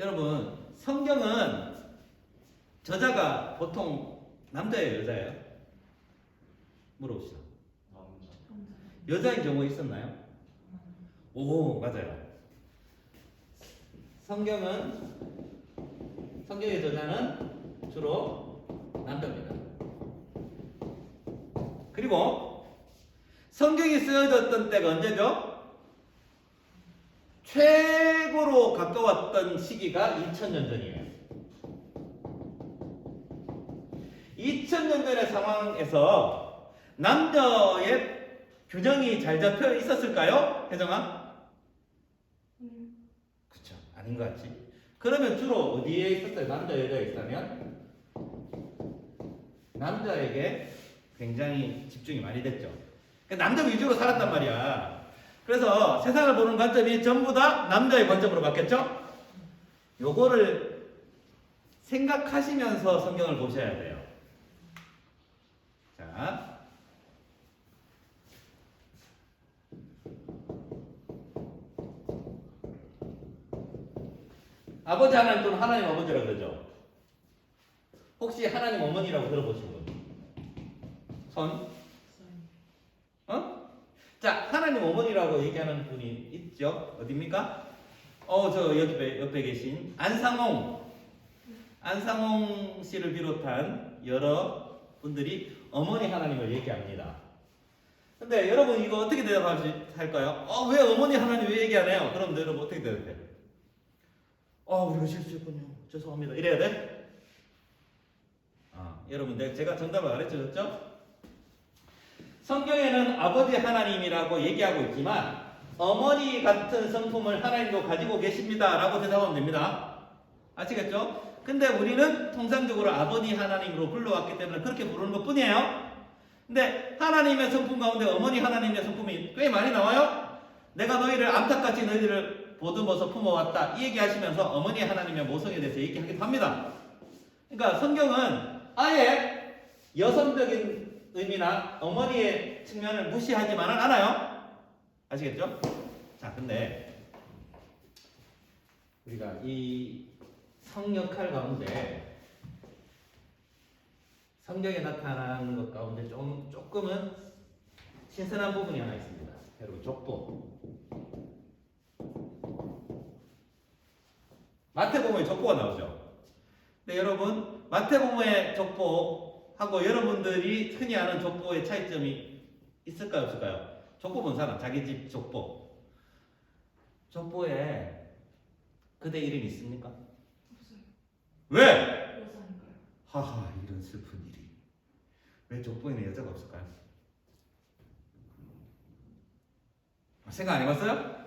여러분, 성경은 저자가 보통 남자예요, 여자예요? 물어봅시다. 여자인 경우 있었나요? 오, 맞아요. 성경의 저자는 주로 남자입니다. 그리고 성경이 쓰여졌던 때가 언제죠? 최고로 가까웠던 시기가 2000년 전이에요. 2000년 전의 상황에서 남녀의 균형이 잘 잡혀 있었을까요? 혜정아? 그쵸. 아닌 것 같지? 그러면 주로 어디에 있었어요? 남자, 여자에 있다면? 남자에게 굉장히 집중이 많이 됐죠. 남자 위주로 살았단 말이야. 그래서 세상을 보는 관점이 전부 다 남자의 관점으로 바뀌었죠? 요거를 생각하시면서 성경을 보셔야 돼요. 자. 아버지 하나님 또는 하나님 아버지라고 그러죠. 혹시 하나님 어머니라고 들어보신 분? 손? 어? 자, 하나님 어머니라고 얘기하는 분이 있죠. 어디입니까? 저 옆에 계신 안상홍 씨를 비롯한 여러 분들이 어머니 하나님을 얘기합니다. 근데 여러분 이거 어떻게 대답할까요? 왜 어머니 하나님 왜 얘기 안 해요? 그럼 여러분 어떻게 대답해요? 우리가 실수했군요. 죄송합니다. 이래야 돼? 여러분 제가 정답을 가르쳐줬죠? 성경에는 아버지 하나님이라고 얘기하고 있지만 어머니 같은 성품을 하나님도 가지고 계십니다 라고 대답하면 됩니다. 아시겠죠? 근데 우리는 통상적으로 아버지 하나님으로 불러왔기 때문에 그렇게 부르는 것 뿐이에요. 근데 하나님의 성품 가운데 어머니 하나님의 성품이 꽤 많이 나와요. 내가 너희를 암탉같이 너희들을 보듬어서 품어왔다 이 얘기하시면서 어머니 하나님의 모성에 대해서 얘기하기도 합니다. 그러니까 성경은 아예 여성적인 의미나 어머니의 측면을 무시하지만은 않아요. 아시겠죠? 자, 근데 우리가 이 성역할 가운데 성경에 나타나는 것 가운데 조금은 신선한 부분이 하나 있습니다. 여러분, 족보. 마태복음에 족보가 나오죠. 근데 여러분, 마태복음의 족보하고 여러분들이 흔히 아는 족보의 차이점이 있을까요, 없을까요? 족보 본 사람, 자기 집 족보. 족보에 그대 이름이 있습니까? 없어요. 왜? 여자니까요. 하하, 이런 슬픈 일이. 왜 족보에는 여자가 없을까요? 생각 안 해봤어요?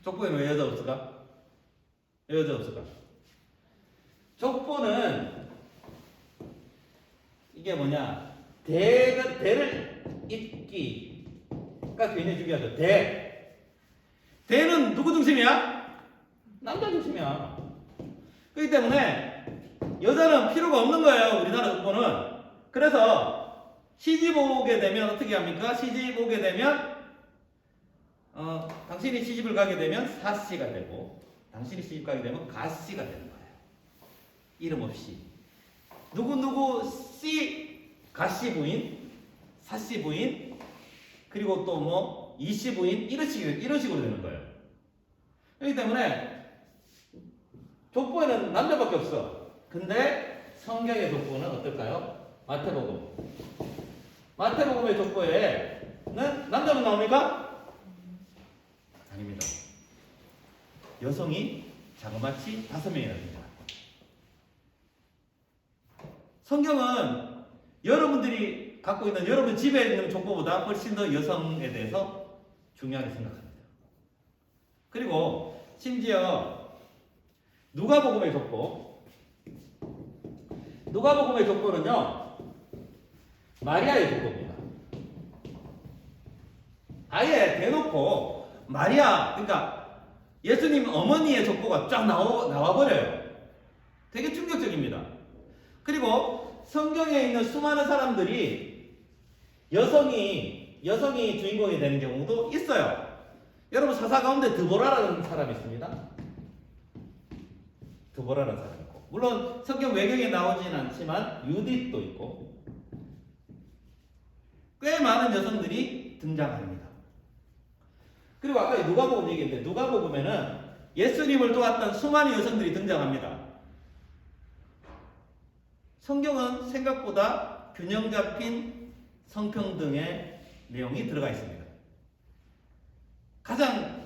족보에는 왜 여자 없을까? 왜 여자 없을까? 족보는 이게 뭐냐? 대를 잇기가 굉장히 중요하죠. 대는 누구 중심이야? 남자 중심이야. 그렇기 때문에 여자는 필요가 없는 거예요. 우리나라 족보는. 그래서 시집 오게 되면 어떻게 합니까? 시집 오게 되면 당신이 시집을 가게 되면 사씨가 되고 당신이 시집 가게 되면 가씨가 되는 거예요. 이름 없이. 누구 씨 가씨 부인, 사씨 부인, 그리고 또 뭐 이씨 부인 이런 식으로 되는 거예요. 그렇기 때문에 족보에는 남자밖에 없어. 근데 성경의 족보는 어떨까요? 마태복음의 족보에는 남자만 나옵니까? 아닙니다. 여성이 자그마치 5명이나 됩니다. 성경은 여러분들이 갖고 있는 여러분 집에 있는 족보보다 훨씬 더 여성에 대해서 중요하게 생각합니다. 그리고 심지어 누가복음의 족보는요 마리아의 족보입니다. 아예 대놓고 마리아, 그러니까 예수님 어머니의 족보가 쫙 나와버려요. 되게 충격적입니다. 그리고 성경에 있는 수많은 사람들이 여성이 주인공이 되는 경우도 있어요. 여러분 사사 가운데 드보라라는 사람이 있습니다. 드보라라는 사람이 있고, 물론 성경 외경에 나오진 않지만 유딧도 있고 꽤 많은 여성들이 등장합니다. 그리고 아까 누가복음 얘기했는데 누가복음에는 예수님을 도왔던 수많은 여성들이 등장합니다. 성경은 생각보다 균형 잡힌 성평등의 내용이 들어가 있습니다. 가장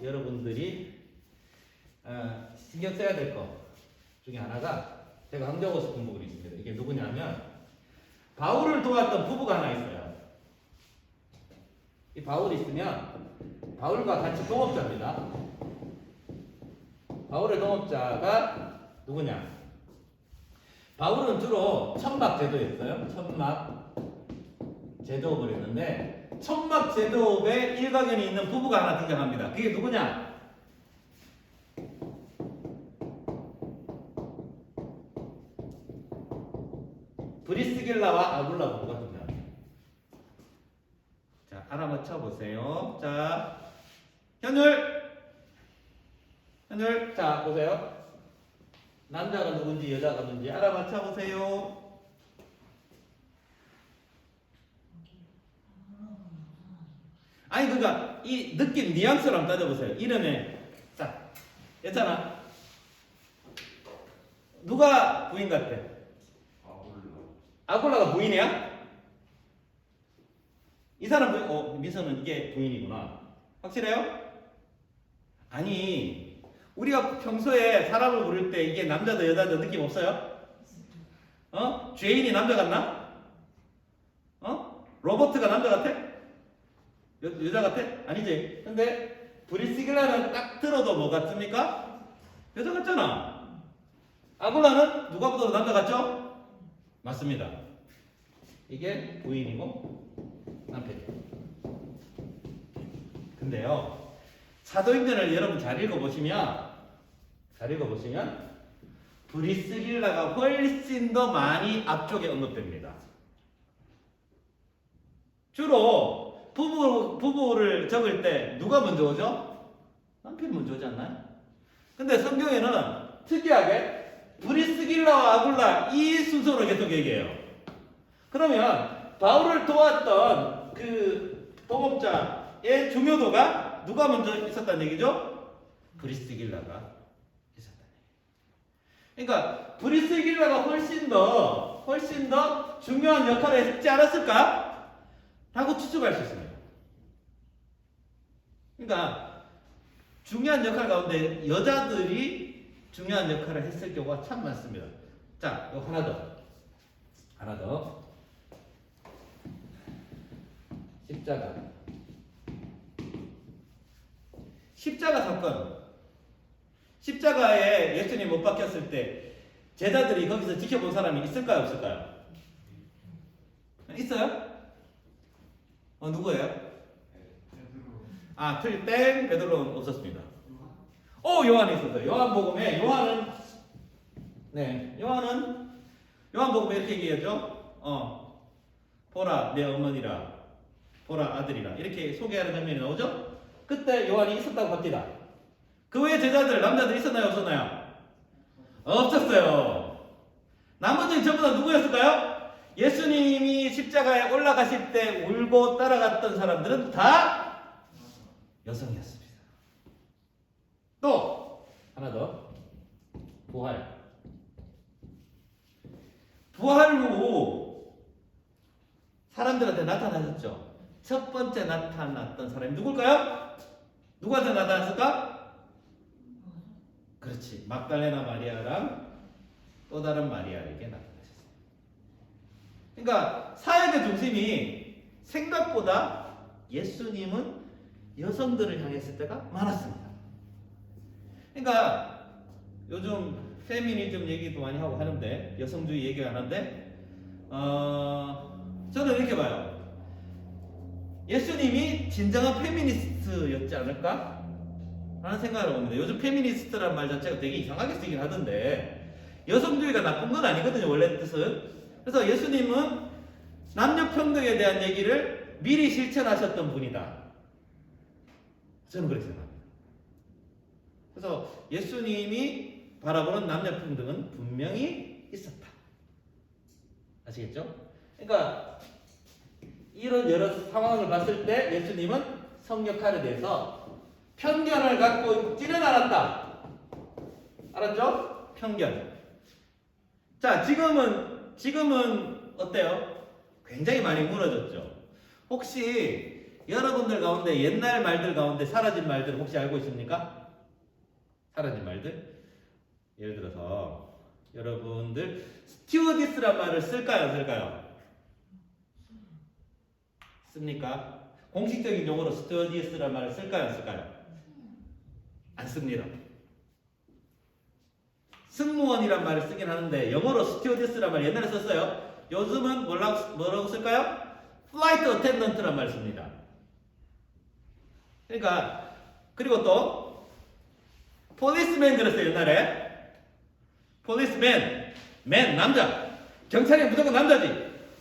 여러분들이 신경 써야 될 것 중에 하나가 제가 강조하고 싶은 부분이 있습니다. 이게 누구냐면 바울을 도왔던 부부가 하나 있어요. 이 바울이 있으면 바울과 같이 동업자입니다. 바울의 동업자가 누구냐? 바울은 주로 천막 제도였어요. 천막 제도업을 했는데 천막 제도업에 일가견이 있는 부부가 하나 등장합니다. 그게 누구냐? 브리스길라와 아굴라 부부가 등장합니다. 자, 알아맞혀 보세요. 자, 현율. 자, 보세요. 남자가 누군지 여자가 누군지 알아맞혀 보세요. 아니 그러니까 이 느낌 뉘앙스를 한번 따져보세요. 이름에 자, 괜찮아? 누가 부인 같아? 아굴라가 부인이야? 이 사람 부인, 미선은 이게 부인이구나. 확실해요? 아니 우리가 평소에 사람을 부를 때 이게 남자도 여자도 느낌 없어요? 죄인이 남자 같나? 로버트가 남자 같아? 여자 같아? 아니지. 근데 브리스길라는 딱 들어도 뭐 같습니까? 여자 같잖아. 아굴라는 누가 보더라도 남자 같죠? 맞습니다. 이게 부인이고 남편이에요. 근데요, 사도행전을 여러분 잘 읽어보시면 브리스길라가 훨씬 더 많이 앞쪽에 언급됩니다. 주로 부부를 적을 때 누가 먼저 오죠? 남편이 먼저 오지 않나요? 근데 성경에는 특이하게 브리스길라와 아굴라 이 순서로 계속 얘기해요. 그러면 바울을 도왔던 그 동업자의 중요도가 누가 먼저 있었다는 얘기죠? 브리스길라가 있었다는 얘기예요. 그러니까 브리스길라가 훨씬 더 중요한 역할을 했지 않았을까? 라고 추측할 수 있습니다. 그러니까 중요한 역할 가운데 여자들이 중요한 역할을 했을 경우가 참 많습니다. 자, 이거 하나 더. 십자가 사건. 십자가에 예수님 못 박혔을 때 제자들이 거기서 지켜본 사람이 있을까요, 없을까요? 있어요? 누구예요? 땡. 베드로는 없었습니다. 요한이 있었어요. 요한복음에 요한복음에 이렇게 얘기하죠. 보라 내 어머니라, 보라 아들이라, 이렇게 소개하는 장면이 나오죠. 그때 요한이 있었다고 합니다. 그 외에 제자들 남자들 있었나요, 없었나요? 없었어요. 나머지는 전부 다 누구였을까요? 예수님이 십자가에 올라가실 때 울고 따라갔던 사람들은 다 여성이었습니다. 또 하나 더. 부활 후 사람들한테 나타나셨죠. 첫 번째 나타났던 사람이 누굴까요? 누구한테 나타났을까? 그렇지, 막달레나 마리아랑 또 다른 마리아에게 나타나셨어요. 그러니까 사역의 중심이 생각보다 예수님은 여성들을 향했을 때가 많았습니다. 그러니까 요즘 페미니즘 얘기도 많이 하고 하는데, 여성주의 얘기 하는데, 저는 이렇게 봐요. 예수님이 진정한 페미니스트였지 않을까? 라는 생각을 합니다. 요즘 페미니스트란 말 자체가 되게 이상하게 쓰긴 하던데, 여성주의가 나쁜 건 아니거든요, 원래 뜻은. 그래서 예수님은 남녀평등에 대한 얘기를 미리 실천하셨던 분이다. 저는 그렇게 생각합니다. 그래서 예수님이 바라보는 남녀 평등은 분명히 있었다. 아시겠죠? 그러니까 이런 여러 상황을 봤을 때 예수님은 성역할에 대해서 편견을 갖고 있지는 않았다. 알았죠? 편견. 자, 지금은 어때요? 굉장히 많이 무너졌죠. 혹시 여러분들 가운데 옛날 말들 가운데 사라진 말들 혹시 알고 있습니까? 사라진 말들? 예를 들어서 여러분들 스튜어디스란 말을 쓸까요? 안 쓸까요? 씁니까? 공식적인 용어로 스튜어디스란 말을 쓸까요? 안 쓸까요? 안 씁니다. 승무원이란 말을 쓰긴 하는데 영어로 스튜어디스란 말 옛날에 썼어요. 요즘은 뭐라고 쓸까요? 플라이트 어텐던트란 말을 씁니다. 그러니까 그리고 또 폴리스맨 들었어요 옛날에. 폴리스맨, 맨 남자. 경찰이 무조건 남자지.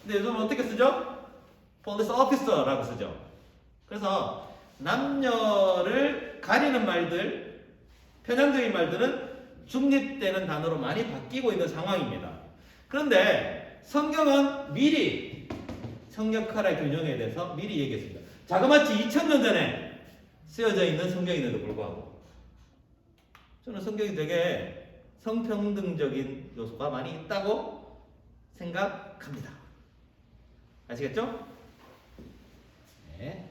근데 요즘은 어떻게 쓰죠? 폴리스 오피서라고 쓰죠. 그래서 남녀를 가리는 말들, 편향적인 말들은 중립되는 단어로 많이 바뀌고 있는 상황입니다. 그런데 성경은 미리 성역할의 균형에 대해서 미리 얘기했습니다. 자그마치 2000년 전에 쓰여져 있는 성경인데도 불구하고 저는 성경이 되게 성평등적인 요소가 많이 있다고 생각합니다. 아시겠죠? 네.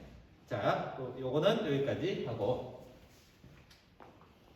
자, 요거는 여기까지 하고